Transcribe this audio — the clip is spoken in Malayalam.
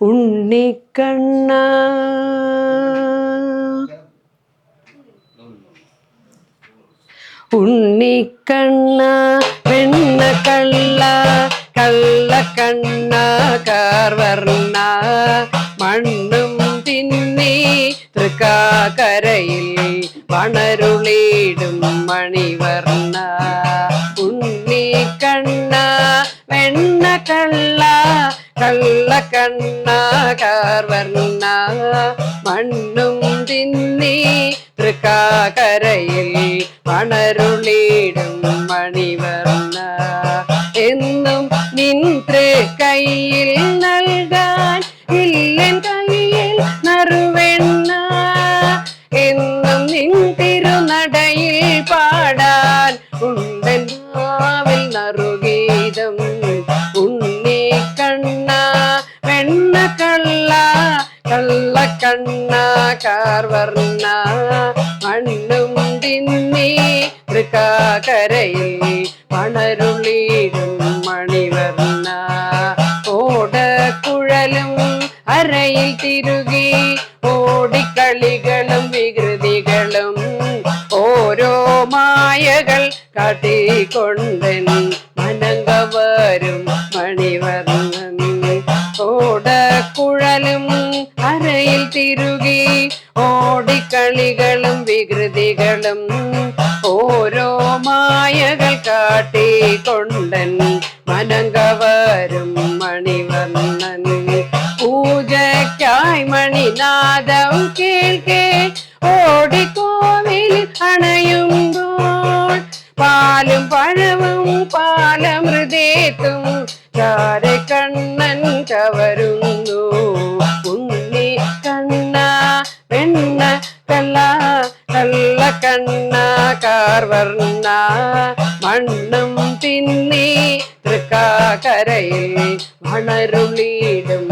ഉണ്ണിക്കണ്ണ ഉണ്ണിക്കണ്ണ വെണ്ണ കള്ള കള്ളക്കണ്ണ കാർവർണ്ണ മണ്ണും തിന്നി തൃക്കാക്കരയിൽ വണരുളിടും മണിവർണ്ണ ഉണ്ണിക്കണ്ണ വെണ്ണ കള്ള കള്ളക്കണ്ണ കാർവർണ്ണ മണ്ണും തിന്നി തൃക്കാക്കരയിൽ വണരുളിടും മണിവർണ്ണ എന്നും നിൻ കയ്യിൽ നൽകാൻ ഇല്ലൻ കയ്യിൽ നറുവെണ്ണ എന്നും നിൻ തിരുനടയിൽ പാടാൻ ഉണ്ടൻ നാവിൽ നറുഗീതം ഉണ്ണിക്കണ്ണ വെണ്ണ കള്ള കള്ളക്കണ്ണ കാർവർണ്ണ മണ്ണും തിന്നി തൃക്കാക്കരയിൽ വണരുളിടും മണിവർണ്ണ ഓടക്കുഴലും അരയിൽ തിരുകി ഓടിക്കളികളും വികൃതികളും ഓരോ മായകൾ കാട്ടിക്കൊണ്ടൻ മനങ്കവരും മണിവർണ്ണൻ ഓടക്കുഴലും അരയിൽ തിരുകി ഓടിക്കളികളും വികൃതികളും ഓരോ മായകൾ കാട്ടിക്കൊണ്ടൻ മനങ്കവരും മണിവർണ്ണൻ പൂജയ്ക്കായി മണിനാദം കേൾക്കേ ഓടിക്കോവിൽ അണയുമ്പോൾ പാലും പഴവും പാലമൃതേത്തും ചാരക്കണ്ണൻ കവരുന്നു ഉണ്ണിക്കണ്ണ വെണ്ണ കള്ള കള്ളക്കണ്ണ കാർവർണ്ണ മണ്ണും തിന്നി തൃക്കാക്കരയിൽ വണരുളിടും